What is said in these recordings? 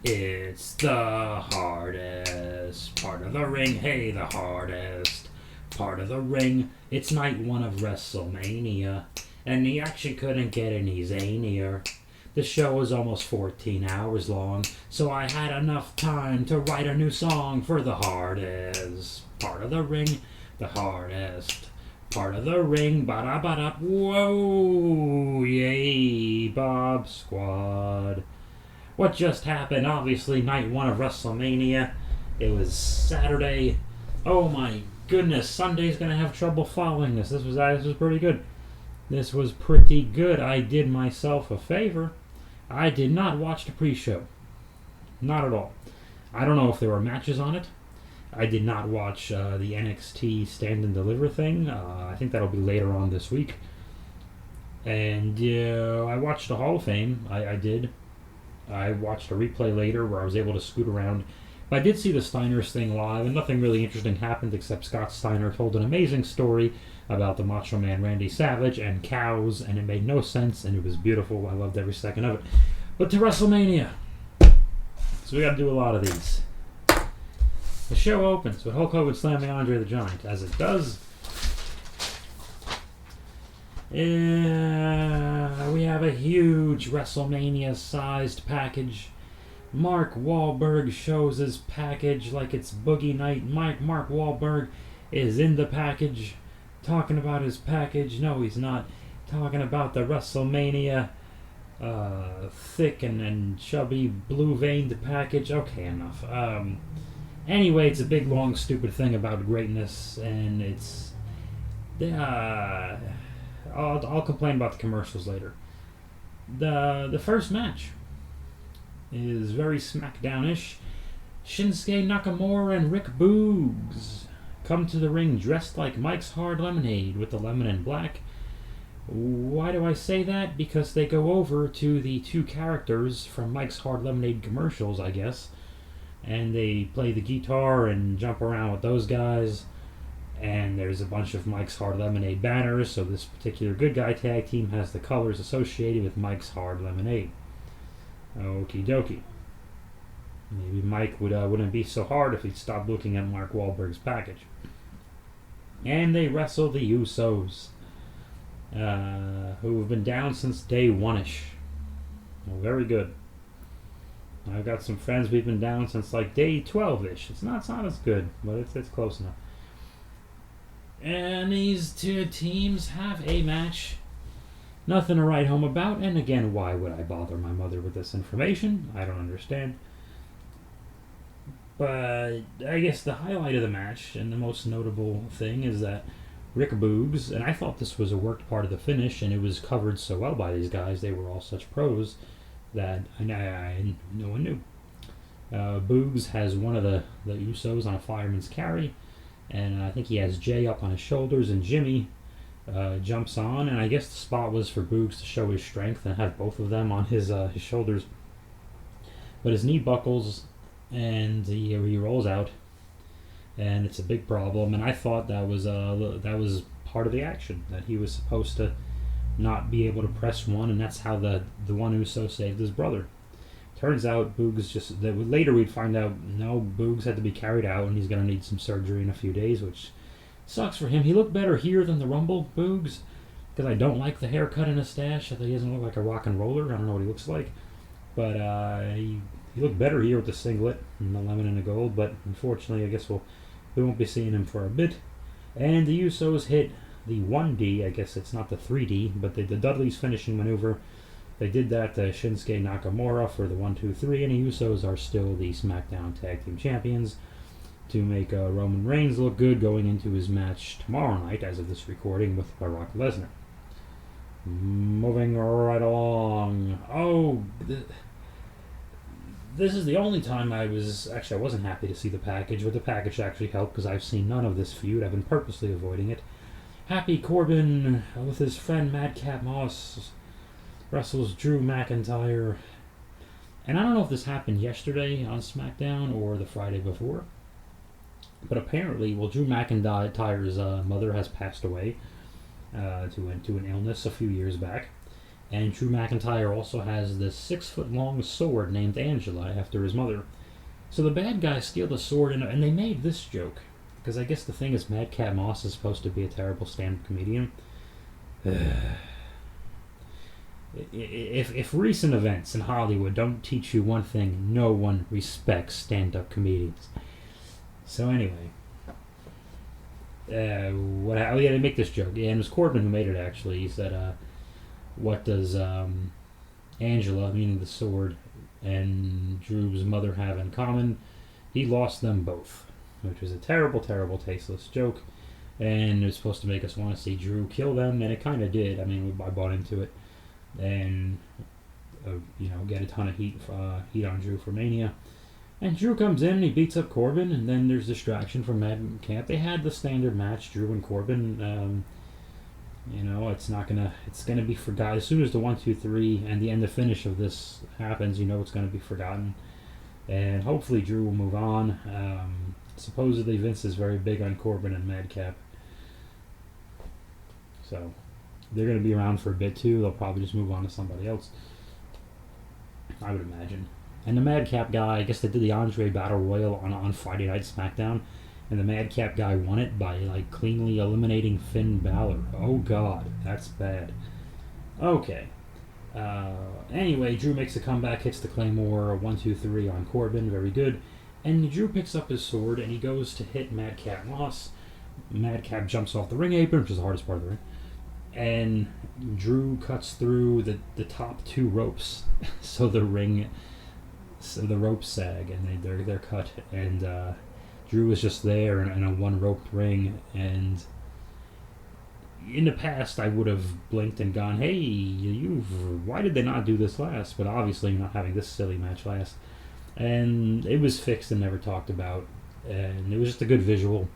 It's the hardest part of the ring. Hey, the hardest part of the ring. It's night one of WrestleMania, and the action couldn't get any zanier. The show was almost 14 hours long, so I had enough time to write a new song for the hardest part of the ring. The hardest part of the ring. Ba-da-ba-da. Whoa, yay, Bob Squad. What just happened? Obviously, night one of WrestleMania. It was Saturday. Oh my goodness, Sunday's gonna have trouble following this. This was pretty good. This was pretty good. I did myself a favor. I did not watch the pre-show. Not at all. I don't know if there were matches on it. I did not watch the NXT Stand and Deliver thing. I think that'll be later on this week. And I watched the Hall of Fame. I did. I watched a replay later where I was able to scoot around. But I did see the Steiners thing live, and nothing really interesting happened except Scott Steiner told an amazing story about the Macho Man Randy Savage and cows, and it made no sense, and it was beautiful. I loved every second of it. But to WrestleMania. So we got to do a lot of these. The show opens with Hulk Hogan slamming Andre the Giant, as it does. We have a huge WrestleMania-sized package. Mark Wahlberg shows his package like it's Boogie Night. Mark Wahlberg is in the package, talking about his package. No, he's not. Talking about the WrestleMania thick and chubby blue-veined package. Okay, enough. Anyway, it's a big, long, stupid thing about greatness, and it's... I'll complain about the commercials later. The first match is very SmackDown-ish. Shinsuke Nakamura and Rick Boogs come to the ring dressed like Mike's Hard Lemonade with the lemon and black. Why do I say that? Because they go over to the two characters from Mike's Hard Lemonade commercials, I guess, and they play the guitar and jump around with those guys. And there's a bunch of Mike's Hard Lemonade banners, so this particular good guy tag team has the colors associated with Mike's Hard Lemonade. Okie dokie. Maybe Mike wouldn't be so hard if he'd stop looking at Mark Wahlberg's package. And they wrestle the Usos, who have been down since day one-ish. Well, very good. I've got some friends we've been down since like day 12-ish. It's not as good, but it's close enough. And these two teams have a match. Nothing to write home about, and again, why would I bother my mother with this information? I don't understand. But I guess the highlight of the match, and the most notable thing, is that Rick Boogs, and I thought this was a worked part of the finish, and it was covered so well by these guys, they were all such pros, that no one knew. Boogs has one of the Usos on a fireman's carry, and I think he has Jay up on his shoulders, and Jimmy jumps on, and I guess the spot was for Boogs to show his strength and have both of them on his shoulders. But his knee buckles, and he rolls out, and it's a big problem. And I thought that was part of the action, that he was supposed to not be able to press one, and that's how the one Uso saved his brother. Turns out Boogs later we'd find out, no, Boogs had to be carried out, and he's going to need some surgery in a few days, which sucks for him. He looked better here than the Rumble, Boogs, because I don't like the haircut and the stash. I think he doesn't look like a rock and roller. I don't know what he looks like. But he looked better here with the singlet and the lemon and the gold, but unfortunately I guess we won't be seeing him for a bit. And the Usos hit the 1D, I guess it's not the 3D, but the Dudley's finishing maneuver. They did that to Shinsuke Nakamura for the 1-2-3, and the Usos are still the SmackDown Tag Team Champions to make Roman Reigns look good going into his match tomorrow night, as of this recording, with Brock Lesnar. Moving right along. This is the only time I wasn't happy to see the package, but the package actually helped because I've seen none of this feud. I've been purposely avoiding it. Happy Corbin with his friend Madcap Moss wrestles Drew McIntyre. And I don't know if this happened yesterday on SmackDown or the Friday before, but apparently, Drew McIntyre's mother has passed away to an illness a few years back. And Drew McIntyre also has this 6-foot-long sword named Angela after his mother. So the bad guys steal the sword, and they made this joke. Because I guess the thing is, Madcap Moss is supposed to be a terrible stand-up comedian. If recent events in Hollywood don't teach you one thing, no one respects stand-up comedians. So anyway, they make this joke. Yeah, and it was Corbin who made it, actually. He said, what does Angela, meaning the sword, and Drew's mother have in common? He lost them both, which was a terrible, terrible, tasteless joke. And it was supposed to make us want to see Drew kill them, and it kind of did. I mean, I bought into it. And, get a ton of heat on Drew for Mania. And Drew comes in and he beats up Corbin, and then there's distraction from Madcap. They had the standard match, Drew and Corbin. It's gonna be forgotten as soon as the 1, 2, 3 and the end of finish of this happens. It's gonna be forgotten, and hopefully Drew will move on. Supposedly Vince is very big on Corbin and Madcap, so they're gonna be around for a bit too. They'll probably just move on to somebody else, I would imagine. And the Madcap guy, I guess they did the Andre Battle Royal on Friday Night SmackDown. And the Madcap guy won it by cleanly eliminating Finn Balor. Oh God, that's bad. Okay. Anyway, Drew makes a comeback, hits the Claymore, 1, 2, 3 on Corbin, very good. And Drew picks up his sword and he goes to hit Madcap Moss. Madcap jumps off the ring apron, which is the hardest part of the ring. And Drew cuts through the top 2 ropes, so the ropes sag and they're cut. And Drew was just there in a one-roped ring, and in the past I would have blinked and gone, hey, why did they not do this last? But obviously you're not having this silly match last. And it was fixed and never talked about, and it was just a good visual.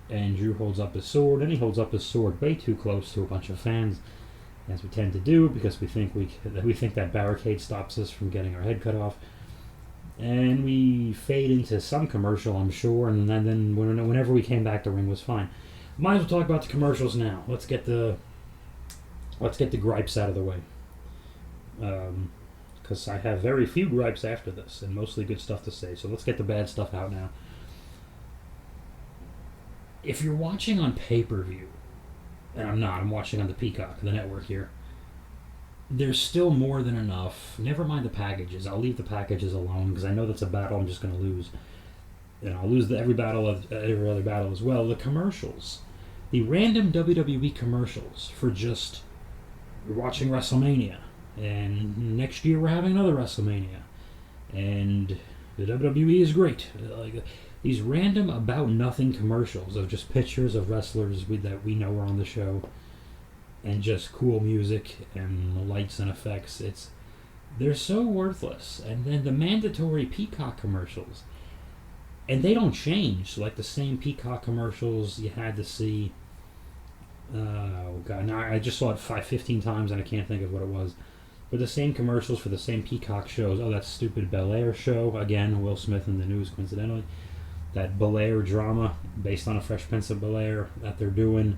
And Drew holds up his sword, and he holds up his sword way too close to a bunch of fans, as we tend to do, because we think that barricade stops us from getting our head cut off. And we fade into some commercial, I'm sure, and then whenever we came back, the ring was fine. Might as well talk about the commercials now. Let's get the gripes out of the way, because I have very few gripes after this, and mostly good stuff to say. So let's get the bad stuff out now. If you're watching on pay-per-view, and I'm not, I'm watching on the Peacock, the network here, there's still more than enough. Never mind the packages. I'll leave the packages alone because I know that's a battle I'm just going to lose. And I'll lose every other battle as well. The commercials. The random WWE commercials for just we're watching WrestleMania. And next year we're having another WrestleMania. And the WWE is great. These random about-nothing commercials of just pictures of wrestlers that we know are on the show. And just cool music and lights and effects. They're so worthless. And then the mandatory Peacock commercials, and they don't change. Like the same Peacock commercials you had to see. Oh God! Now I just saw it 15 times and I can't think of what it was. But the same commercials for the same Peacock shows. Oh, that stupid Bel Air show again. Will Smith in the news, coincidentally. That Bel Air drama based on a Fresh Prince of Bel Air that they're doing.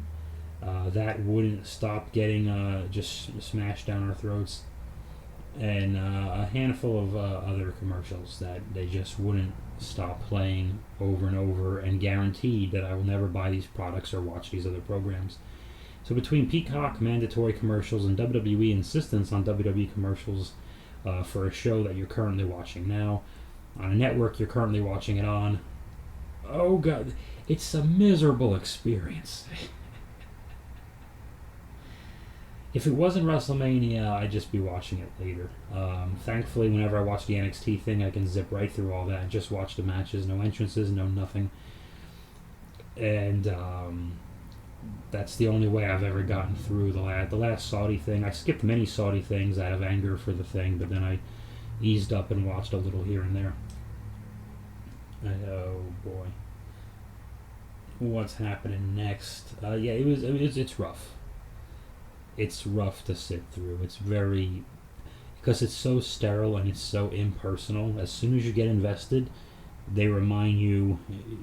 That wouldn't stop getting just smashed down our throats, and a handful of other commercials that they just wouldn't stop playing over and over, and guaranteed that I will never buy these products or watch these other programs. So between Peacock mandatory commercials and WWE insistence on WWE commercials for a show that you're currently watching now, on a network you're currently watching it on, oh God, it's a miserable experience. If it wasn't WrestleMania, I'd just be watching it later. Thankfully, whenever I watch the NXT thing, I can zip right through all that and just watch the matches. No entrances, no nothing. And that's the only way I've ever gotten through the last Saudi thing. I skipped many Saudi things out of anger for the thing, but then I eased up and watched a little here and there. Oh boy. What's happening next? It's rough. It's rough to sit through. It's very, because it's so sterile and it's so impersonal. As soon as you get invested, they remind you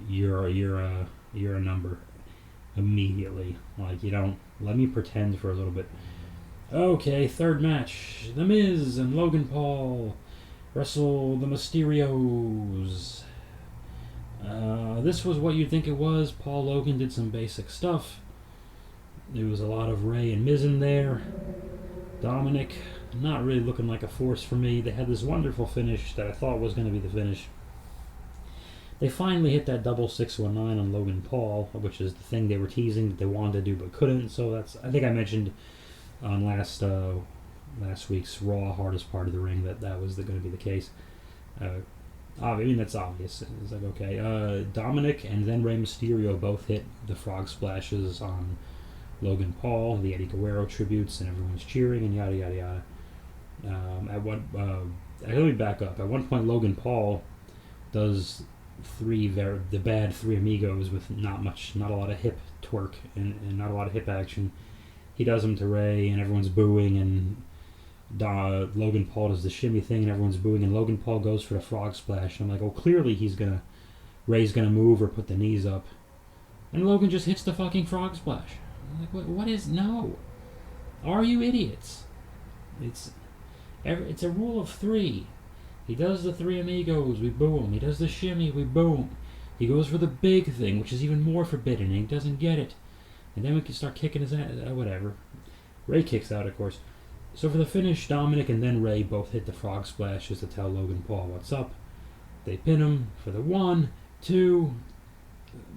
you're a number immediately. Like, you don't let me pretend for a little bit. Okay, third match. The Miz and Logan Paul wrestle the Mysterios. This was what you'd think it was. Paul Logan did some basic stuff. There was a lot of Ray and Miz in there. Dominic, not really looking like a force for me. They had this wonderful finish that I thought was going to be the finish. They finally hit that double 619 on Logan Paul, which is the thing they were teasing that they wanted to do but couldn't. So that's, I think I mentioned on last week's Raw, hardest part of the ring, that was going to be the case. I mean, that's obvious. It's like, okay. Dominic and then Rey Mysterio both hit the frog splashes on Logan Paul, the Eddie Guerrero tributes, and everyone's cheering and yada yada yada. Let me back up. At one point, Logan Paul does the bad three amigos with not a lot of hip twerk and not a lot of hip action. He does them to Ray, and everyone's booing, and Logan Paul does the shimmy thing, and everyone's booing, and Logan Paul goes for the frog splash. And I'm like, oh, clearly Ray's gonna move or put the knees up, and Logan just hits the fucking frog splash. I'm like, what is, no? Are you idiots? It's a rule of three. He does the three amigos, we boo him. He does the shimmy, we boo him. He goes for the big thing, which is even more forbidden, and he doesn't get it. And then we can start kicking his ass, whatever. Ray kicks out, of course. So for the finish, Dominic and then Ray both hit the frog splashes to tell Logan Paul what's up. They pin him for the 1, 2.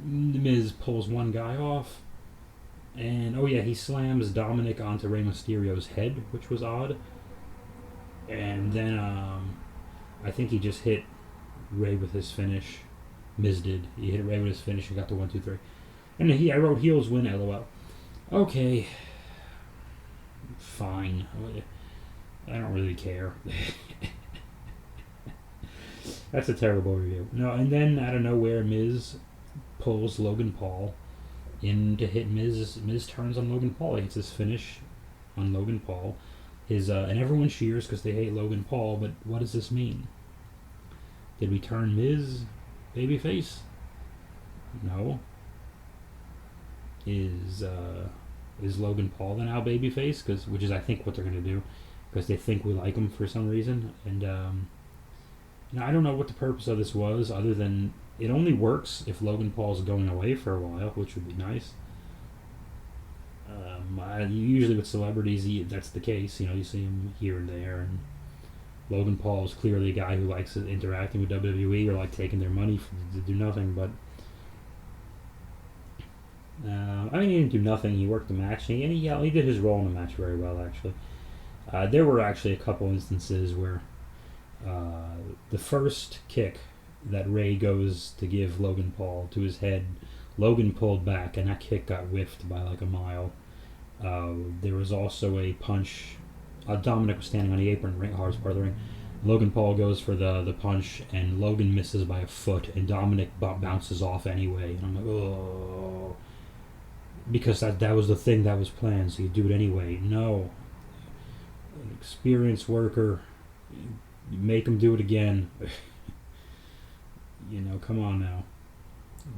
The Miz pulls one guy off. And, oh yeah, he slams Dominic onto Rey Mysterio's head, which was odd. And then, I think he just hit Ray with his finish. Miz did. He hit Ray with his finish and got the 1, 2, 3. And I wrote heels win, LOL. Okay. Fine. I don't really care. That's a terrible review. No, and then out of nowhere, Miz pulls Logan Paul in to hit Miz. Miz turns on Logan Paul. He hits his finish on Logan Paul. And everyone cheers because they hate Logan Paul, but what does this mean? Did we turn Miz babyface? No. Is Logan Paul the now babyface? Which is, I think, what they're going to do, because they think we like him for some reason. And I don't know what the purpose of this was, other than it only works if Logan Paul's going away for a while, which would be nice. Usually with celebrities, that's the case. You see him here and there, and Logan Paul is clearly a guy who likes interacting with WWE or like taking their money to do nothing. But he didn't do nothing. He worked the match, and he did his role in the match very well, actually. There were actually a couple instances where the first kick that Ray goes to give Logan Paul to his head, Logan pulled back, and that kick got whiffed by like a mile. There was also a punch. Dominic was standing on the apron, hardest part of the ring. Logan Paul goes for the punch, and Logan misses by a foot, and Dominic bounces off anyway. And I'm like, oh. Because that was the thing that was planned, so you do it anyway. No. An experienced worker, you make him do it again. Come on now.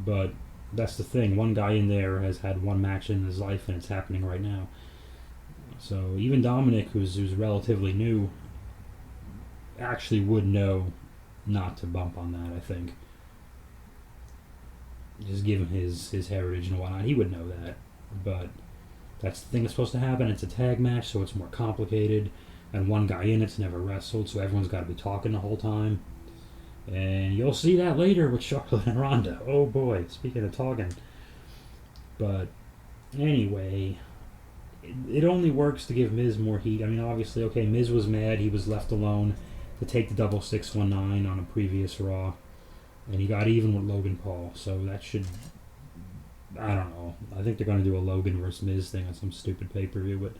But that's the thing. One guy in there has had one match in his life, and it's happening right now. So even Dominic, who's relatively new, actually would know not to bump on that, I think. Just given his heritage and whatnot, he would know that. But that's the thing that's supposed to happen. It's a tag match, so it's more complicated. And one guy in it's never wrestled, so everyone's got to be talking the whole time. And you'll see that later with Charlotte and Ronda. Oh boy, speaking of talking. But anyway, it only works to give Miz more heat. I mean, obviously, okay, Miz was mad. He was left alone to take the double 619 on a previous Raw. And he got even with Logan Paul. So that should... I don't know. I think they're going to do a Logan versus Miz thing on some stupid pay-per-view, but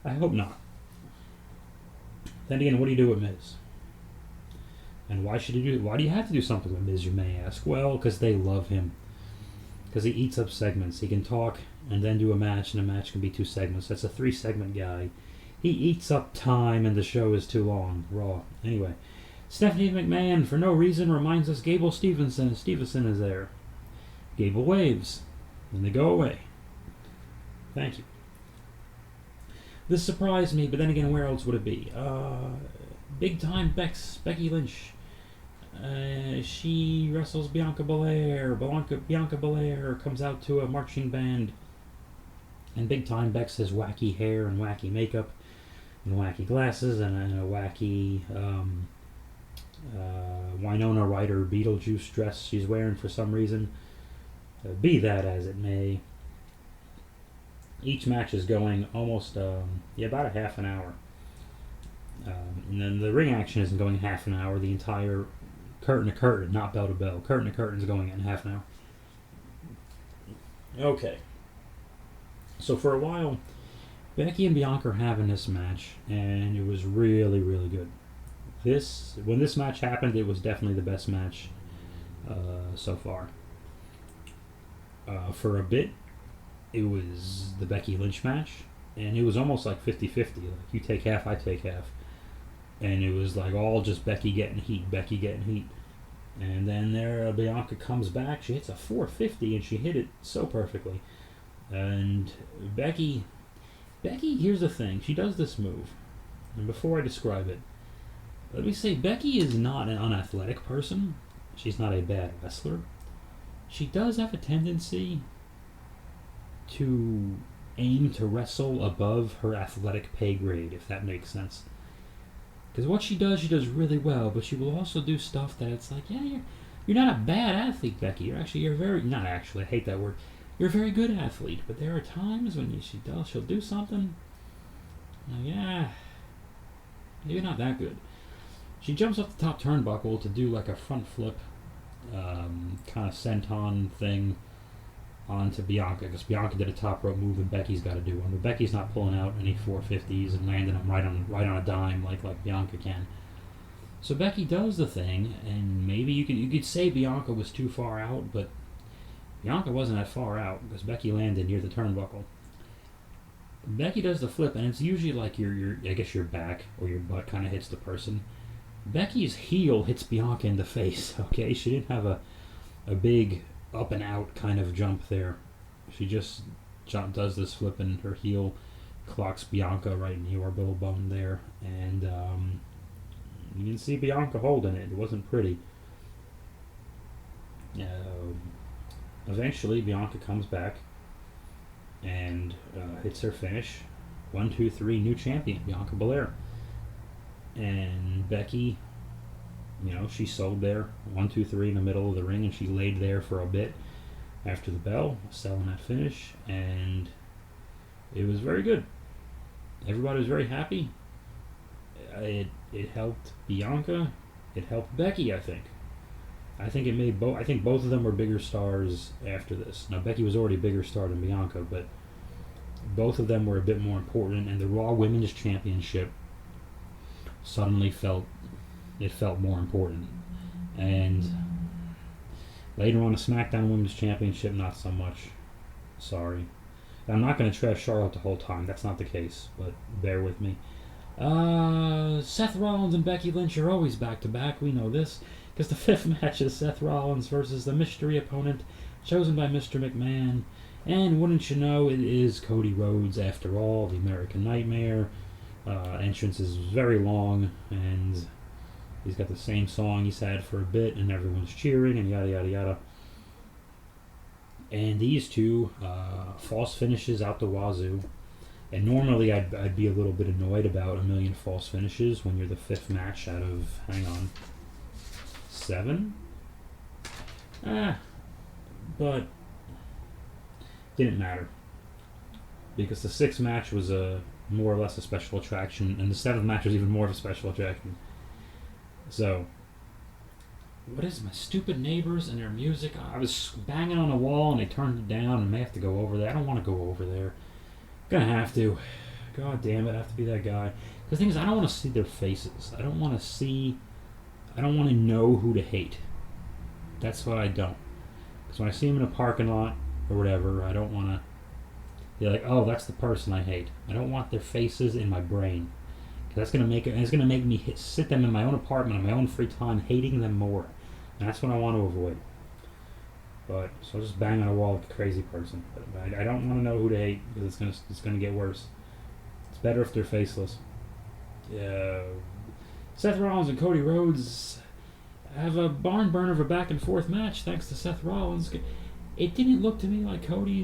I hope not. Then again, what do you do with Miz? And why do you have to do something with Miz, you may ask? Well, because they love him. Because he eats up segments. He can talk and then do a match, and a match can be 2 segments. That's a 3-segment guy. He eats up time, and the show is too long. Raw. Anyway, Stephanie McMahon, for no reason, reminds us Gable Stevenson is there. Gable waves. Then they go away. Thank you. This surprised me, but then again, where else would it be? Big time Becky Lynch. She wrestles Bianca Belair. Bianca Belair comes out to a marching band. And big time Bex has wacky hair and wacky makeup and wacky glasses and a wacky Winona Ryder Beetlejuice dress she's wearing for some reason. Be that as it may, each match is going almost about a half an hour. And then the ring action isn't going half an hour. The entire curtain to curtain, not bell to bell. Curtain to curtain is going in half an hour. Okay. So for a while, Becky and Bianca are having this match, and it was really, really good. When this match happened, it was definitely the best match so far. For a bit, it was the Becky Lynch match, and it was almost like 50-50. Like, you take half, I take half. And it was like all just Becky getting heat. And then Bianca comes back. She hits a 450, and she hit it so perfectly. And Becky, here's the thing. She does this move. And before I describe it, let me say Becky is not an unathletic person. She's not a bad wrestler. She does have a tendency to aim to wrestle above her athletic pay grade, if that makes sense. Because what she does really well, but she will also do stuff that it's like, yeah, you're not a bad athlete, Becky. You're very, not actually, I hate that word. You're a very good athlete, but there are times when she'll do something, like, yeah, maybe not that good. She jumps off the top turnbuckle to do like a front flip, kind of senton thing onto Bianca, because Bianca did a top rope move and Becky's got to do one, but Becky's not pulling out any 450s and landing them right on a dime like Bianca can. So Becky does the thing, and maybe you could say Bianca was too far out, but Bianca wasn't that far out because Becky landed near the turnbuckle. Becky does the flip, and it's usually like your back or your butt kind of hits the person. Becky's heel hits Bianca in the face. Okay, she didn't have a big up and out kind of jump there. She just does this flip, and her heel clocks Bianca right in the orbital bone there, and you can see Bianca holding it. It wasn't pretty. Eventually, Bianca comes back and hits her finish. 1, 2, 3, new champion, Bianca Belair. And Becky, she sold there 1, 2, 3 in the middle of the ring, and she laid there for a bit after the bell, selling that finish, and it was very good. Everybody was very happy. It helped Bianca. It helped Becky, I think. I think it made both. I think both of them were bigger stars after this. Now Becky was already a bigger star than Bianca, but both of them were a bit more important. And the Raw Women's Championship suddenly felt more important. And later on, the SmackDown Women's Championship, not so much. Sorry, and I'm not going to trash Charlotte the whole time. That's not the case, but bear with me. Seth Rollins and Becky Lynch are always back to back. We know this. Because the fifth match is Seth Rollins versus the mystery opponent chosen by Mr. McMahon. And wouldn't you know, it is Cody Rhodes after all, the American Nightmare. Entrance is very long, and he's got the same song he's had for a bit, and everyone's cheering, and yada yada yada. And these two, false finishes out the wazoo. And normally I'd be a little bit annoyed about a million false finishes when you're the fifth match out of, 7? But didn't matter. Because the sixth match was more or less a special attraction, and the seventh match was even more of a special attraction. So, what is my stupid neighbors and their music? I was banging on the wall and they turned it down, and I may have to go over there. I don't want to go over there. Gonna have to. God damn it, I have to be that guy. The thing is, I don't want to see their faces. I don't want to know who to hate. That's what I don't. Because when I see them in a parking lot or whatever, I don't want to be like, oh, that's the person I hate. I don't want their faces in my brain. Because it's going to make me sit them in my own apartment in my own free time, hating them more. And that's what I want to avoid. But, so I'll just bang on a wall like a crazy person. But I don't want to know who to hate, because it's going to get worse. It's better if they're faceless. Seth Rollins and Cody Rhodes have a barn burner of a back and forth match thanks to Seth Rollins. It didn't look to me like Cody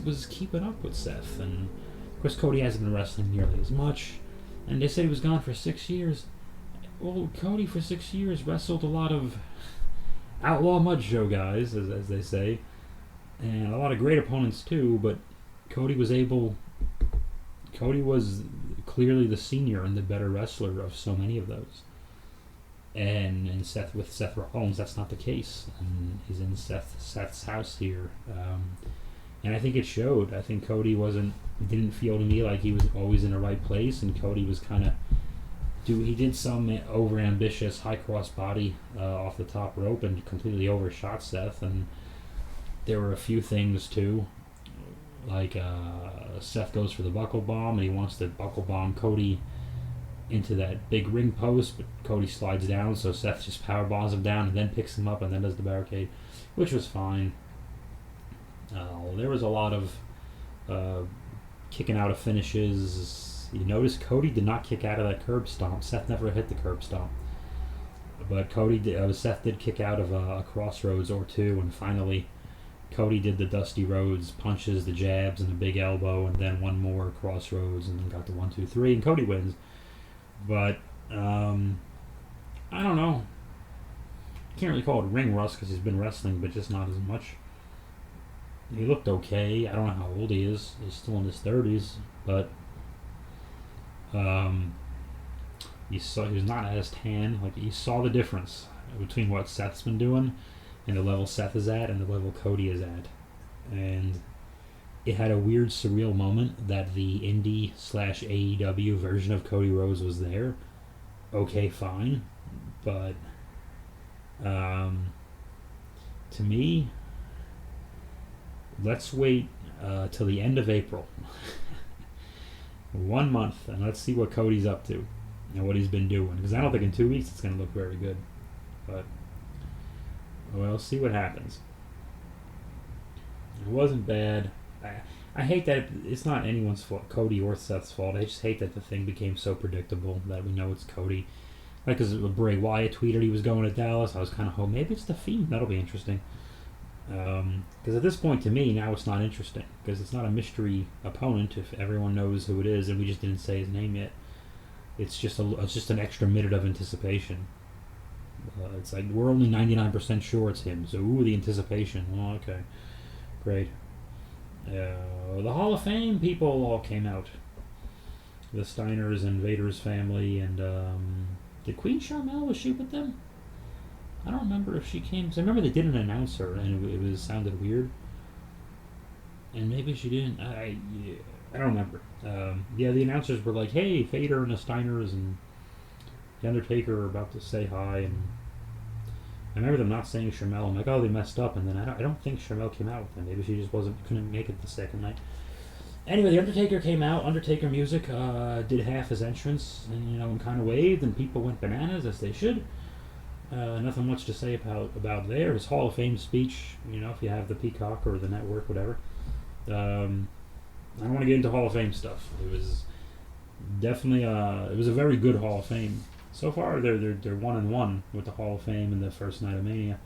was keeping up with Seth, and of course Cody hasn't been wrestling nearly as much, and they said he was gone for 6 years. Well, Cody for 6 years wrestled a lot of outlaw mud show guys, as they say, and a lot of great opponents too, but Cody was clearly the senior and the better wrestler of so many of those. And with Seth Rollins, that's not the case. And he's in Seth's house here. And I think it showed. I think Cody didn't feel to me like he was always in the right place, and Cody was he did some over-ambitious high cross body off the top rope and completely overshot Seth, and there were a few things too, like Seth goes for the buckle bomb, and he wants to buckle bomb Cody into that big ring post, but Cody slides down, so Seth just power bombs him down and then picks him up and then does the barricade, which was fine. There was a lot of kicking out of finishes. You notice Cody did not kick out of that curb stomp. Seth never hit the curb stomp, but Seth did kick out of a crossroads or two, and finally Cody did the Dusty Rhodes punches, the jabs, and the big elbow, and then one more crossroads, and then got the 1, 2, 3, and Cody wins. But I don't know. Can't really call it ring rust because he's been wrestling, but just not as much. He looked okay. I don't know how old he is. He's still in his 30s, but he was not as tan. Like, you saw the difference between what Seth's been doing and the level Seth is at and the level Cody is at. And it had a weird, surreal moment that the indie/AEW version of Cody Rhodes was there. Okay, fine. But to me, let's wait till the end of April. 1 month, and let's see what Cody's up to and what he's been doing. Because I don't think in 2 weeks it's going to look very good. But we'll see what happens. It wasn't bad. I hate that it's not anyone's fault, Cody or Seth's fault. I just hate that the thing became so predictable that we know it's Cody. Like, because Bray Wyatt tweeted he was going to Dallas, I was kind of, maybe it's the Fiend. That'll be interesting. Because at this point, to me, now it's not interesting. Because it's not a mystery opponent if everyone knows who it is, and we just didn't say his name yet. It's just an extra minute of anticipation. It's like, we're only 99% sure it's him. So, the anticipation. Oh, okay. Great. The Hall of Fame people all came out. The Steiners and Vader's family, and did Queen Charmel, was she with them? I don't remember if she came. Cause I remember they didn't announce her, and it sounded weird. And maybe she didn't. I don't remember. The announcers were like, "Hey, Vader and the Steiners and the Undertaker are about to say hi," and I remember them not saying Charmel. I'm like, "Oh, they messed up." And then I don't think Charmel came out with them. Maybe she just couldn't make it the second night. Anyway, the Undertaker came out. Undertaker music did half his entrance, and kind of waved, and people went bananas as they should. Nothing much to say about there. His Hall of Fame speech, if you have the Peacock or the network, whatever. I don't want to get into Hall of Fame stuff. It was definitely it was a very good Hall of Fame. So far, they're 1-1 with the Hall of Fame in the first night of Mania.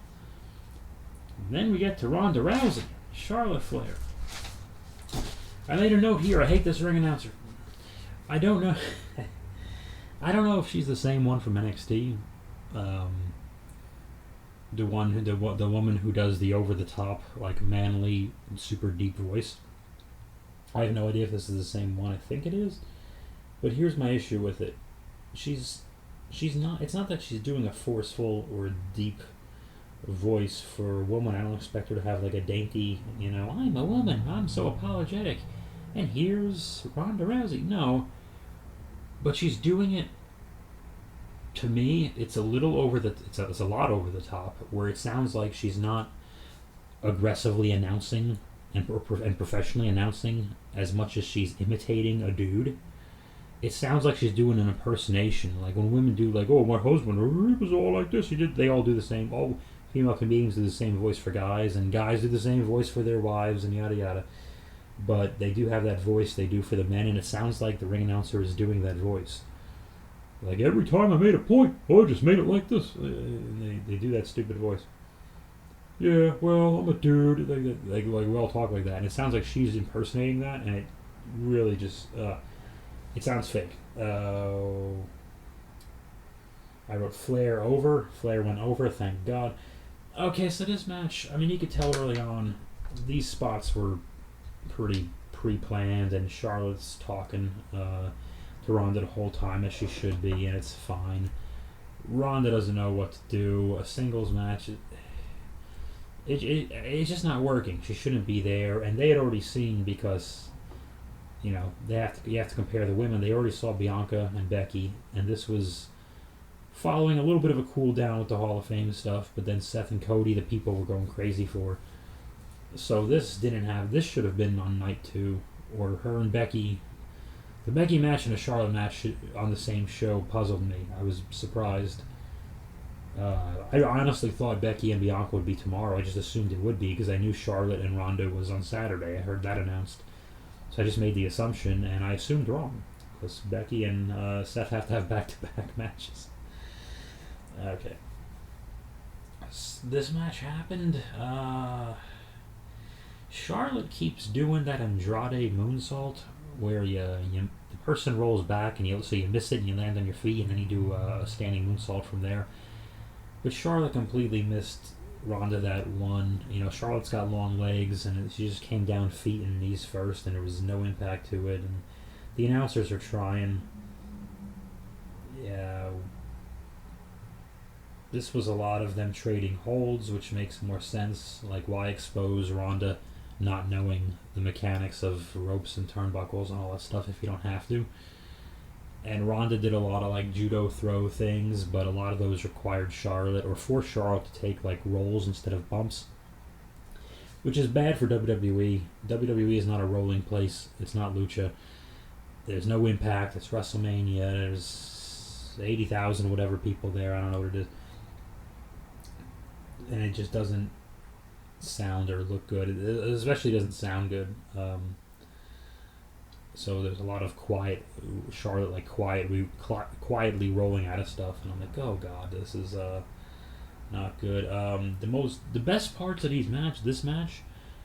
And then we get to Ronda Rousey, Charlotte Flair. I made a note here. I hate this ring announcer. I don't know. I don't know if she's the same one from NXT. The woman who does the over-the-top, like, manly, super deep voice. I have no idea if this is the same one. I think it is. But here's my issue with it. She's not. It's not that she's doing a forceful or deep voice for a woman. I don't expect her to have like a dainty, I'm a woman, I'm so apologetic, and here's Ronda Rousey. No, but she's doing it. To me, it's a little it's a lot over the top, where it sounds like she's not aggressively announcing and professionally announcing as much as she's imitating a dude. It sounds like she's doing an impersonation, like when women do, like, "Oh, my husband, he was all like this. He did." They all do the same. All female comedians do the same voice for guys, and guys do the same voice for their wives, and yada yada. but they do have that voice they do for the men, and it sounds like the ring announcer is doing that voice. Like, every time I made a point, I just made it like this. They do that stupid voice. Yeah, well, I'm a dude. Like we all talk like that, and it sounds like she's impersonating that, and it really just it sounds fake. I wrote Flair over. Flair went over. Thank God. Okay, so this match, I mean, you could tell early on these spots were pretty pre-planned, and Charlotte's talking to Ronda the whole time, as she should be, and it's fine. Ronda doesn't know what to do. A singles match, it's just not working. She shouldn't be there, and they had already seen, because you have to compare the women. They already saw Bianca and Becky, and this was following a little bit of a cool down with the Hall of Fame stuff, but then Seth and Cody, the people were going crazy for. So this should have been on night 2, or her and Becky. The Becky match and the Charlotte match on the same show puzzled me. I was surprised. I honestly thought Becky and Bianca would be tomorrow. I just assumed it would be, because I knew Charlotte and Ronda was on Saturday. I heard that announced. So I just made the assumption, and I assumed wrong, because Becky and Seth have to have back-to-back matches. Okay. This match happened. Charlotte keeps doing that Andrade moonsault, where the person rolls back, and you miss it and you land on your feet, and then you do a standing moonsault from there. But Charlotte completely missed Ronda that one. Charlotte's got long legs, and she just came down feet and knees first, and there was no impact to it. And the announcers are trying. Yeah. This was a lot of them trading holds, which makes more sense. Like, why expose Ronda not knowing the mechanics of ropes and turnbuckles and all that stuff if you don't have to? And Ronda did a lot of, like, judo throw things, but a lot of those required Charlotte, or forced Charlotte to take, like, rolls instead of bumps, which is bad for WWE. WWE is not a rolling place. It's not Lucha. There's no impact. It's WrestleMania. There's 80,000 whatever people there. I don't know what it is. And it just doesn't sound or look good. It especially doesn't sound good. So there's a lot of Charlotte, like, quietly rolling out of stuff, and I'm like, oh god, this is not good. The best parts of this match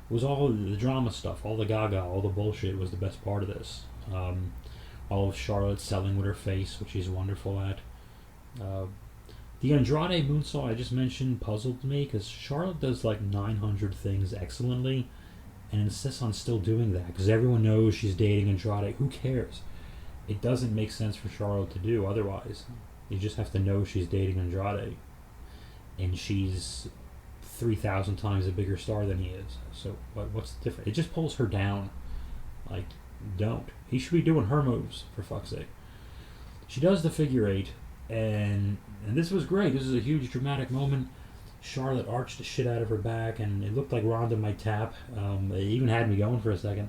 was all the drama stuff, all the gaga, all the bullshit was the best part of this. All of Charlotte selling with her face, which she's wonderful at. The Andrade moonsault I just mentioned puzzled me, because Charlotte does like 900 things excellently and insists on still doing that, because everyone knows she's dating Andrade. Who cares? It doesn't make sense for Charlotte to do otherwise. You just have to know she's dating Andrade, and she's 3,000 times a bigger star than he is. So what's the difference? It just pulls her down. Like, don't. He should be doing her moves, for fuck's sake. She does the figure 8. And this was great. This is a huge dramatic moment. Charlotte arched the shit out of her back, and it looked like Ronda might tap. It even had me going for a second.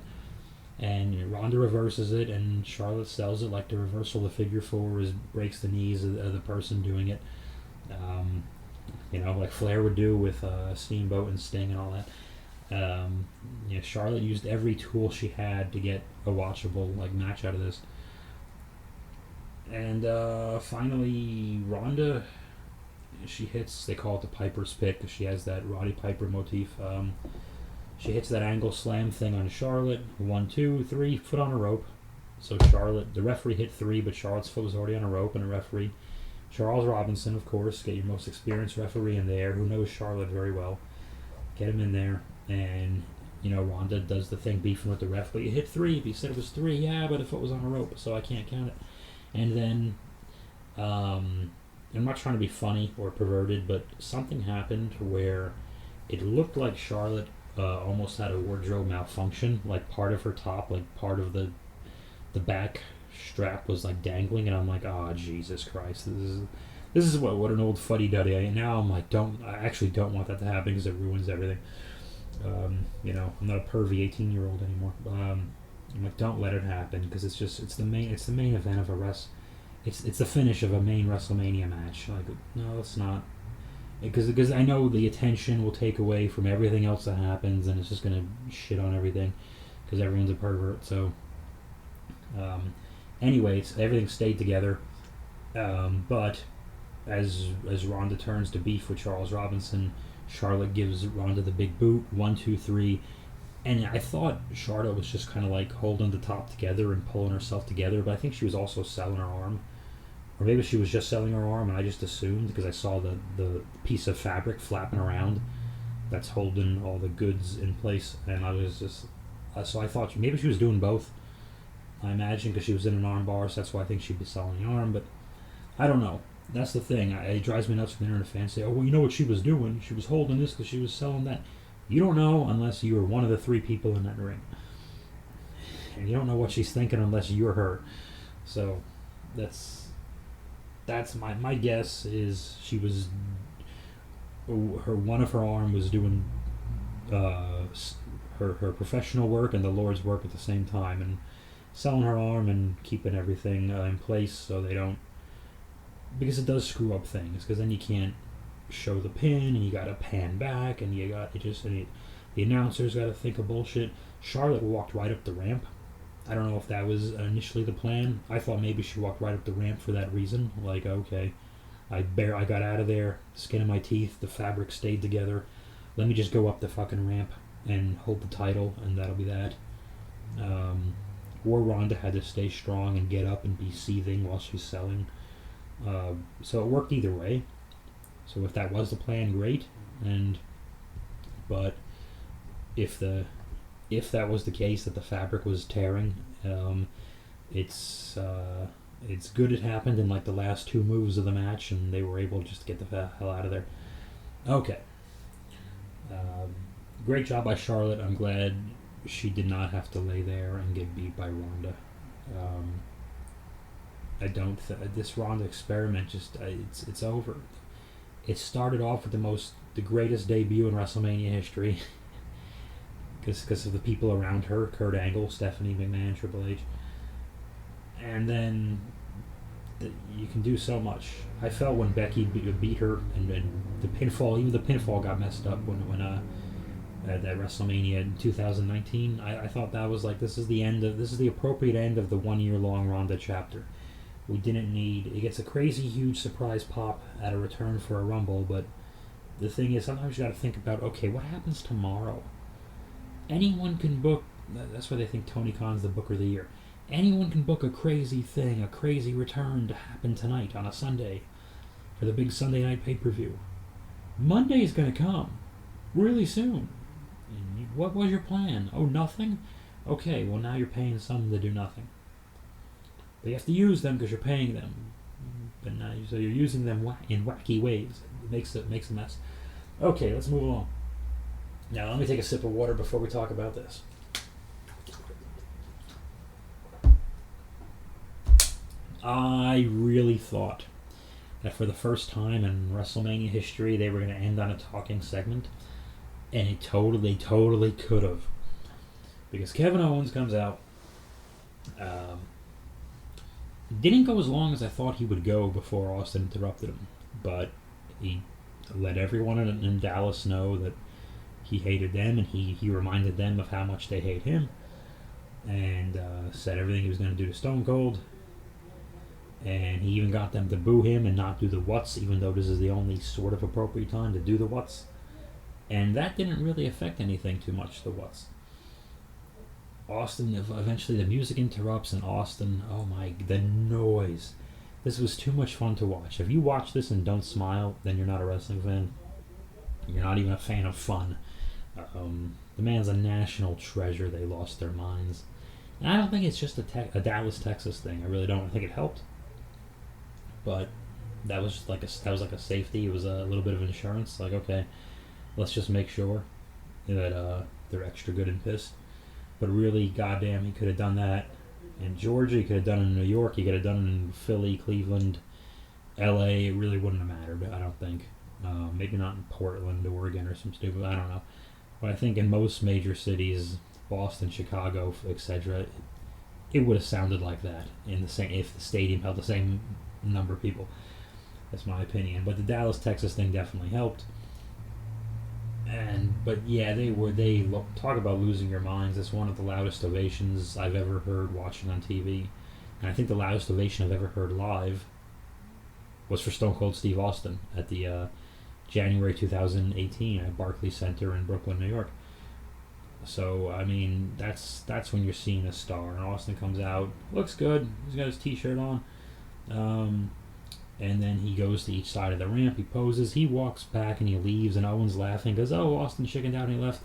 And Ronda reverses it, and Charlotte sells it like the reversal of the figure 4 breaks the knees of the person doing it. Like Flair would do with Steamboat and Sting and all that. Charlotte used every tool she had to get a watchable match out of this. And finally, Ronda, she hits, they call it the Piper's Pit, because she has that Roddy Piper motif. She hits that angle slam thing on Charlotte. 1, 2, 3, foot on a rope. So Charlotte, the referee hit 3, but Charlotte's foot was already on a rope, and the referee, Charles Robinson, of course, get your most experienced referee in there, who knows Charlotte very well. Get him in there, and, Ronda does the thing beefing with the ref, but you hit 3, he said it was 3, yeah, but the foot was on a rope, so I can't count it. And then, I'm not trying to be funny or perverted, but something happened where it looked like Charlotte almost had a wardrobe malfunction. Like, part of her top, like part of the back strap was like dangling, and I'm like, oh Jesus Christ, this is what an old fuddy-duddy. And now I'm like, I actually don't want that to happen, because it ruins everything. I'm not a pervy 18-year-old anymore. I'm like, don't let it happen, because it's the main event of it's the finish of a main WrestleMania match. Like, no, it's not, because I know the attention will take away from everything else that happens, and it's just gonna shit on everything. because everyone's a pervert. So, anyways, everything stayed together. But as Ronda turns to beef with Charles Robinson, Charlotte gives Ronda the big boot, 1, 2, 3, and I thought Charlotte was just kind of like holding the top together and pulling herself together, but I think she was also selling her arm, or maybe she was just selling her arm, and I just assumed because I saw the piece of fabric flapping around that's holding all the goods in place, and I was just so I thought maybe she was doing both. I imagine because she was in an arm bar, so that's why I think she'd be selling the arm, but I don't know. That's the thing. It drives me nuts when internet fans say, "Oh, well, you know what she was doing? She was holding this because she was selling that." You don't know unless you were one of the 3 people in that ring, and you don't know what she's thinking unless you're her. So, that's my guess is she was one of her arm was doing her professional work and the Lord's work at the same time, and selling her arm and keeping everything in place so they don't, because it does screw up things, because then you can't show the pin and you gotta pan back and the announcers gotta think of bullshit. Charlotte walked right up the ramp. I don't know if that was initially the plan. I thought maybe she walked right up the ramp for that reason, like, okay, I got out of there, skin of my teeth, the fabric stayed together, let me just go up the fucking ramp and hold the title, and that'll be that. Or Ronda had to stay strong and get up and be seething while she's selling. So it worked either way. So if that was the plan, great. But if that was the case, that the fabric was tearing, it's good it happened in like the last 2 moves of the match, and they were able to just get the hell out of there. Okay. Great job by Charlotte. I'm glad she did not have to lay there and get beat by Ronda. This Ronda experiment it's over. It started off with the greatest debut in WrestleMania history, because of the people around her: Kurt Angle, Stephanie McMahon, Triple H, and then you can do so much. I felt when Becky beat her, and the pinfall got messed up when at WrestleMania in 2019. I thought that was like, this is the appropriate end of the 1-year-long Ronda chapter. We didn't need, it gets a crazy huge surprise pop at a return for a Rumble, but the thing is, sometimes you got to think about, okay, what happens tomorrow? Anyone can book, that's why they think Tony Khan's the Booker of the Year. Anyone can book a crazy thing, a crazy return to happen tonight on a Sunday for the big Sunday night pay-per-view. Monday is going to come really soon. What was your plan? Oh, nothing? Okay, well, now you're paying someone to do nothing. But you have to use them because you're paying them. But now, so you're using them in wacky ways. It makes a mess. Okay, let's move along. Now, let me take a sip of water before we talk about this. I really thought that for the first time in WrestleMania history, they were going to end on a talking segment. And it totally could have. Because Kevin Owens comes out. Didn't go as long as I thought he would go before Austin interrupted him. But he let everyone in Dallas know that he hated them, and he reminded them of how much they hate him. And said everything he was going to do to Stone Cold. And he even got them to boo him and not do the what's, even though this is the only sort of appropriate time to do the what's. And that didn't really affect anything too much, the what's. Austin, eventually the music interrupts, and Austin, the noise. This was too much fun to watch. If you watch this and don't smile, then you're not a wrestling fan. You're not even a fan of fun. The man's a national treasure. They lost their minds. And I don't think it's just a Dallas, Texas thing. I really don't. I think it helped. But that was like a safety. It was a little bit of insurance. Like, okay, let's just make sure that they're extra good and pissed. But really, goddamn, he could have done that in Georgia. He could have done it in New York. He could have done it in Philly, Cleveland, L.A. It really wouldn't have mattered, I don't think. Maybe not in Portland, Oregon, or some stupid, I don't know. But I think in most major cities, Boston, Chicago, etc., it would have sounded like that if the stadium held the same number of people. That's my opinion. But the Dallas, Texas thing definitely helped. But yeah, they talk about losing your minds. It's one of the loudest ovations I've ever heard watching on TV, and I think the loudest ovation I've ever heard live was for Stone Cold Steve Austin at the January 2018 at Barclays Center in Brooklyn, New York. So I mean, that's when you're seeing a star. And Austin comes out, looks good. He's got his T-shirt on, and then he goes to each side of the ramp. He poses. He walks back and he leaves. And Owens laughing goes, "Oh, Austin chickened out and he left."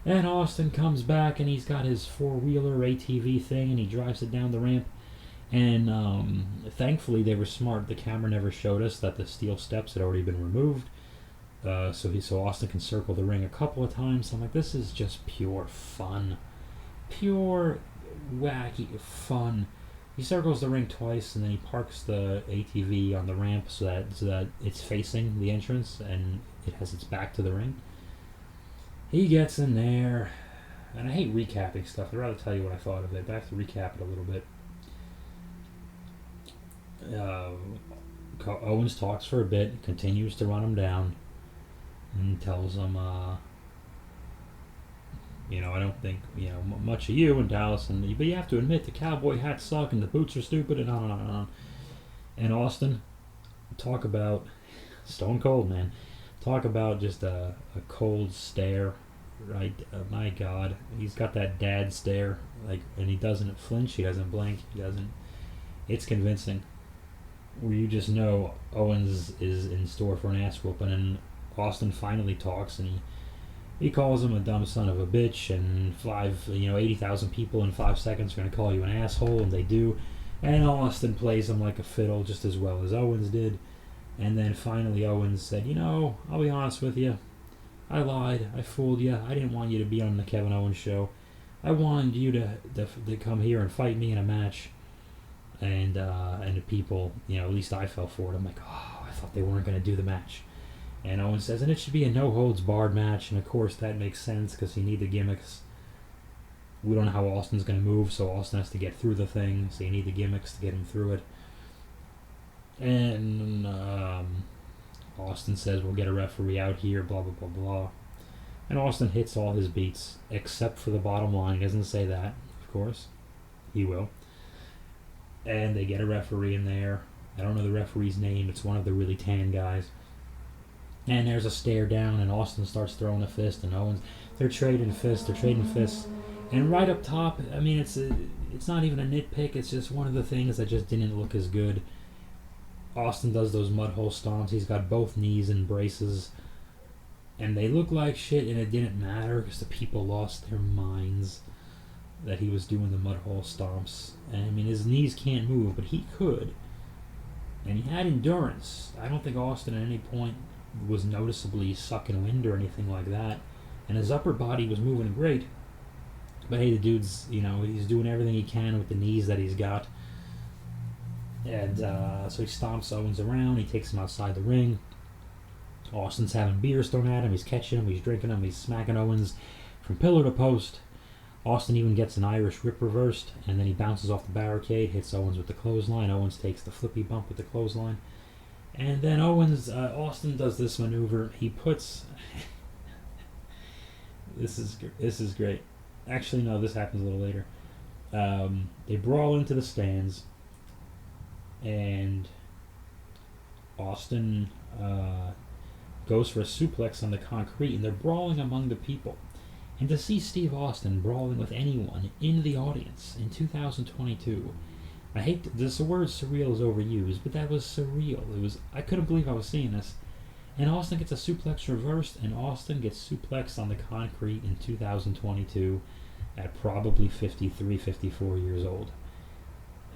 And Austin comes back and he's got his four-wheeler ATV thing and he drives it down the ramp. And thankfully they were smart. The camera never showed us that the steel steps had already been removed. So Austin can circle the ring a couple of times. I'm like, this is just pure fun, pure wacky fun. He circles the ring twice, and then he parks the ATV on the ramp so that it's facing the entrance and it has its back to the ring. He gets in there, and I hate recapping stuff. I'd rather tell you what I thought of it, but I have to recap it a little bit. Owens talks for a bit, continues to run him down, and tells him, I don't think, much of you in Dallas, but you have to admit the cowboy hats suck and the boots are stupid and on and on and on. And Austin, talk about Stone Cold, man. Talk about just a cold stare, right? My God, he's got that dad stare, and he doesn't flinch, he doesn't blink, it's convincing. Where you just know Owens is in store for an ass whooping, and Austin finally talks, and he calls him a dumb son of a bitch, and 80,000 people in 5 seconds are going to call you an asshole, and they do. And Austin plays him like a fiddle just as well as Owens did. And then finally Owens said, I'll be honest with you. I lied. I fooled you. I didn't want you to be on the Kevin Owens show. I wanted you to come here and fight me in a match. And the people, at least I fell for it. I'm like, oh, I thought they weren't going to do the match. And Owens says, and it should be a no-holds-barred match. And, of course, that makes sense because you need the gimmicks. We don't know how Austin's going to move, so Austin has to get through the thing. So you need the gimmicks to get him through it. And Austin says, we'll get a referee out here, blah, blah, blah, blah. And Austin hits all his beats, except for the bottom line. He doesn't say that, of course. He will. And they get a referee in there. I don't know the referee's name. It's one of the really tan guys. And there's a stare down, and Austin starts throwing a fist, and Owens, they're trading fists. And right up top, I mean, it's not even a nitpick. It's just one of the things that just didn't look as good. Austin does those mud hole stomps. He's got both knees in braces, and they look like shit, and it didn't matter because the people lost their minds that he was doing the mud hole stomps. And I mean, his knees can't move, but he could. And he had endurance. I don't think Austin at any point was noticeably sucking wind or anything like that. And his upper body was moving great. But hey, the dude's, he's doing everything he can with the knees that he's got. And so he stomps Owens around. He takes him outside the ring. Austin's having beers thrown at him. He's catching him. He's drinking him. He's smacking Owens from pillar to post. Austin even gets an Irish whip reversed, and then he bounces off the barricade, hits Owens with the clothesline. Owens takes the flippy bump with the clothesline. And then Austin does this maneuver. He puts... This is great. Actually, no, this happens a little later. They brawl into the stands, and Austin goes for a suplex on the concrete, and they're brawling among the people. And to see Steve Austin brawling with anyone in the audience in 2022, I hate the word surreal is overused, but that was surreal. I couldn't believe I was seeing this. And Austin gets a suplex reversed, and Austin gets suplexed on the concrete in 2022 at probably 53, 54 years old.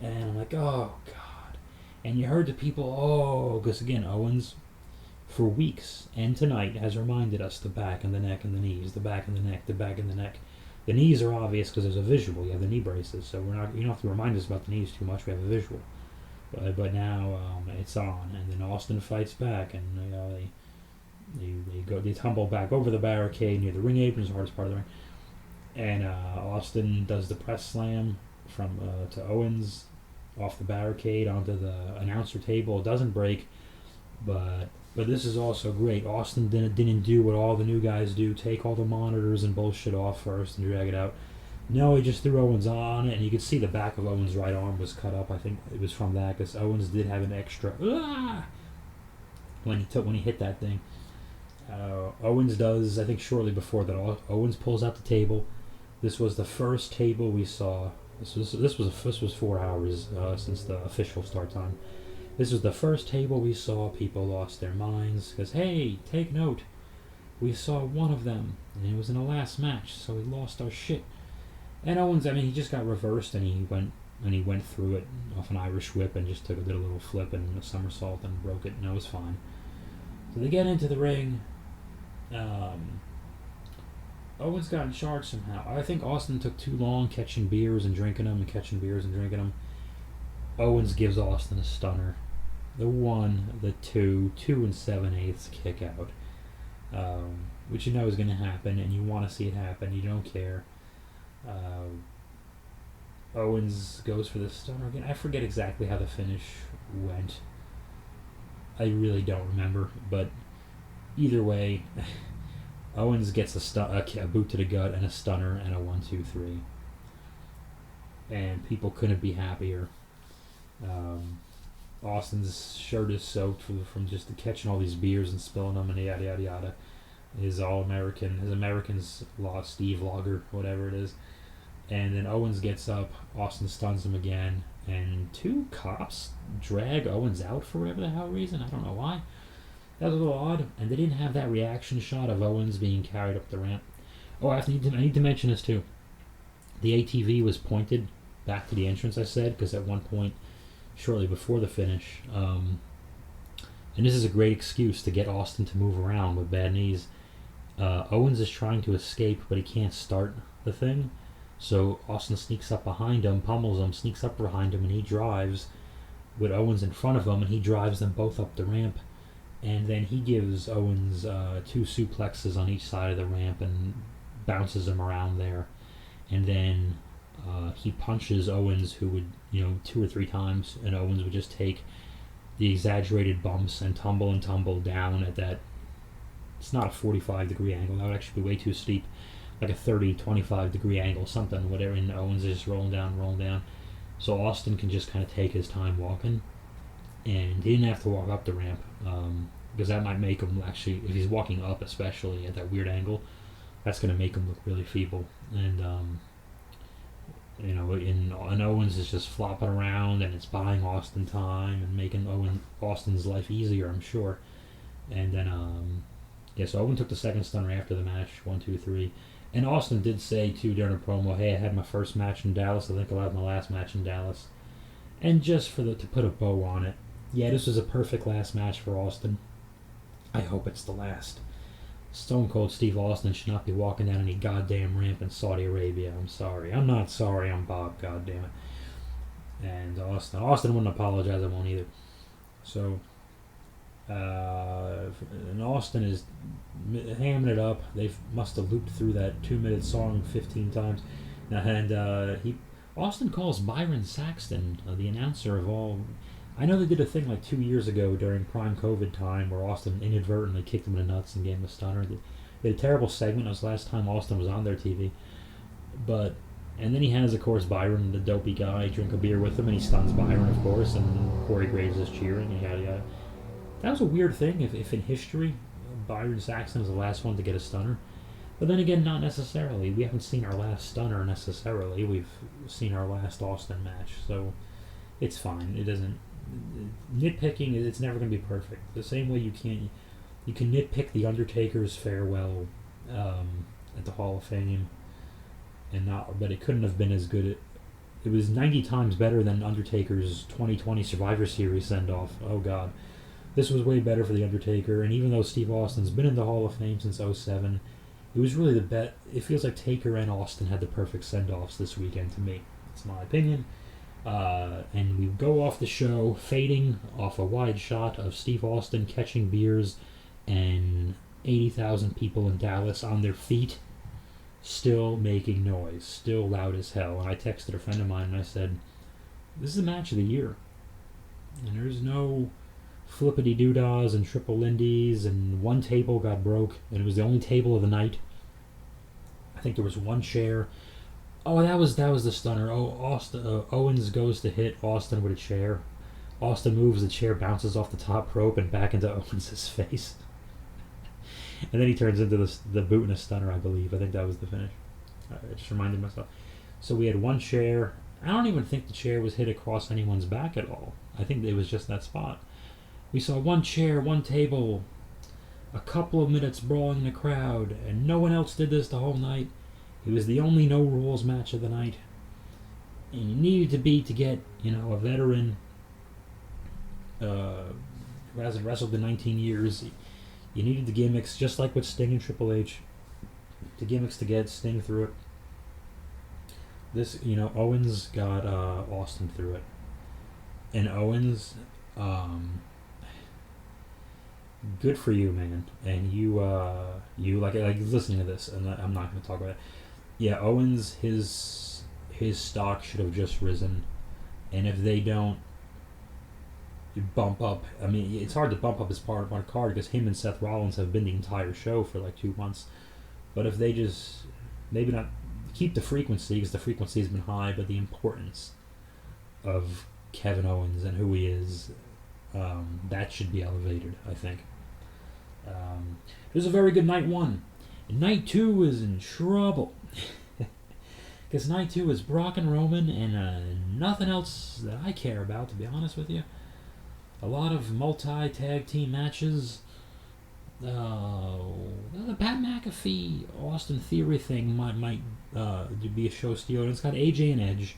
And I'm like, oh, God. And you heard the people, because again, Owens, for weeks and tonight, has reminded us the back and the neck and the knees, the back and the neck, the back and the neck. The knees are obvious because there's a visual. You have the knee braces, so you don't have to remind us about the knees too much. We have a visual. But now it's on, and then Austin fights back, and they tumble back over the barricade near the ring apron, the hardest part of the ring. And Austin does the press slam to Owens off the barricade onto the announcer table. It doesn't break, But this is also great. Austin didn't do what all the new guys do: take all the monitors and bullshit off first and drag it out. No, he just threw Owens on it, and you could see the back of Owens' right arm was cut up. I think it was from that, because Owens did have an extra when he hit that thing. Owens does, I think, shortly before that. Owens pulls out the table. This was the first table we saw. This was 4 hours since the official start time. This was the first table we saw. People lost their minds because, hey, take note, we saw one of them, and it was in the last match, so we lost our shit. And Owens, I mean, he just got reversed, and he went through it off an Irish whip and just did a little flip and a somersault and broke it, and it was fine. So they get into the ring. Owens got in charge somehow. I think Austin took too long catching beers and drinking them. Owens gives Austin a stunner. The 1, the 2 and 7/8 kick out. Which you know is going to happen, and you want to see it happen. You don't care. Owens goes for the stunner again. I forget exactly how the finish went. I really don't remember, but either way, Owens gets a boot to the gut and a stunner and a 1, 2, 3. And people couldn't be happier. Austin's shirt is soaked from just catching all these beers and spilling them and yada yada yada. His Americans lost Steve Logger, whatever it is. And then Owens gets up, Austin stuns him again, and 2 cops drag Owens out for whatever the hell reason. I don't know why. That was a little odd, and they didn't have that reaction shot of Owens being carried up the ramp. Oh, I need to mention this too. The ATV was pointed back to the entrance, I said, because at one point, shortly before the finish, and this is a great excuse to get Austin to move around with bad knees. Owens is trying to escape, but he can't start the thing. So Austin sneaks up behind him, pummels him, sneaks up behind him, and he drives with Owens in front of him, and he drives them both up the ramp. And then he gives Owens 2 suplexes on each side of the ramp and bounces him around there. And then he punches Owens, who would, 2 or 3 times, and Owens would just take the exaggerated bumps and tumble down at that. It's not a 45-degree angle. That would actually be way too steep. Like a 30, 25-degree angle, something, whatever, and Owens is just rolling down. So Austin can just kind of take his time walking. And he didn't have to walk up the ramp, because that might make him actually, if he's walking up especially at that weird angle, that's going to make him look really feeble. And, and Owens is just flopping around, and it's buying Austin time and making Austin's life easier, I'm sure. And then, so Owen took the second stunner after the match, 1, 2, 3. And Austin did say, too, during a promo, hey, I had my first match in Dallas. I think I'll have my last match in Dallas. And just to put a bow on it, yeah, this was a perfect last match for Austin. I hope it's the last. Stone Cold Steve Austin should not be walking down any goddamn ramp in Saudi Arabia. I'm sorry. I'm not sorry. I'm Bob, goddammit. And Austin wouldn't apologize. I won't either. So, and Austin is hamming it up. They must have looped through that 2-minute song 15 times. And Austin calls Byron Saxton, the announcer of all. I know they did a thing like 2 years ago during prime COVID time where Austin inadvertently kicked him in the nuts and gave him a stunner. They had a terrible segment. It was the last time Austin was on their TV. And then he has, of course, Byron, the dopey guy, drink a beer with him, and he stuns Byron, of course, and Corey Graves is cheering, and yada yada. That was a weird thing if in history Byron Saxton is the last one to get a stunner. But then again, not necessarily. We haven't seen our last stunner necessarily. We've seen our last Austin match, so it's fine. It doesn't... Nitpicking, it's never going to be perfect. The same way you can nitpick The Undertaker's farewell at the Hall of Fame, but it couldn't have been as good. It was 90 times better than Undertaker's 2020 Survivor Series send-off. Oh, God. This was way better for The Undertaker, and even though Steve Austin's been in the Hall of Fame since 2007, it was really the bet. It feels like Taker and Austin had the perfect send-offs this weekend to me. It's my opinion. And we go off the show, fading off a wide shot of Steve Austin catching beers and 80,000 people in Dallas on their feet, still making noise, still loud as hell. And I texted a friend of mine and I said, this is the match of the year. And there's no flippity doodahs and triple lindies, and one table got broke, and it was the only table of the night. I think there was one chair. Oh, that was the stunner. Owens goes to hit Austin with a chair. Austin moves, the chair bounces off the top rope and back into Owens' face. And then he turns into the boot and a stunner, I believe. I think that was the finish. I just reminded myself. So we had one chair. I don't even think the chair was hit across anyone's back at all. I think it was just that spot. We saw one chair, one table, a couple of minutes brawling in the crowd, and no one else did this the whole night. It was the only no rules match of the night. And you needed to be to get, a veteran who hasn't wrestled in 19 years. You needed the gimmicks, just like with Sting and Triple H. The gimmicks to get Sting through it. This, Owens got Austin through it. And Owens, good for you, man. And you like listening to this, and I'm not going to talk about it. Yeah, Owens, his stock should have just risen. And if they don't bump up, I mean, it's hard to bump up his part of our card because him and Seth Rollins have been the entire show for like 2 months. But if they just maybe not keep the frequency, because the frequency has been high, but the importance of Kevin Owens and who he is, that should be elevated, I think. It was a very good night 1. And night 2 is in trouble. Because night 2 is Brock and Roman and nothing else that I care about, to be honest with you. A lot of multi-tag team matches. The Pat McAfee Austin Theory thing might be a show stealer. It's got AJ and Edge.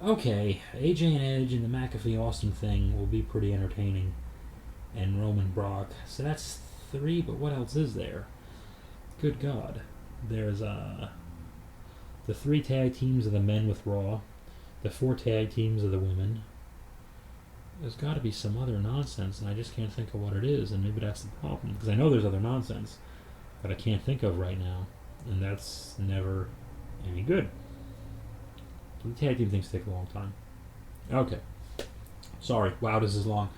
Okay, AJ and Edge and the McAfee Austin thing will be pretty entertaining. And Roman Brock. So that's 3, but what else is there? Good God. There's the 3 tag teams of the men with Raw. The 4 tag teams of the women. There's got to be some other nonsense, and I just can't think of what it is, and maybe that's the problem. Because I know there's other nonsense, but I can't think of right now, and that's never any good. The tag team things take a long time. Okay. Sorry. Wow, this is long.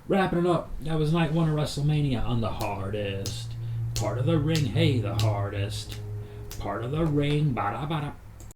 Wrapping it up. That was night 1 of WrestleMania on the hardest part of the ring. Hey, the hardest part of the ring. Ba-da-ba-da.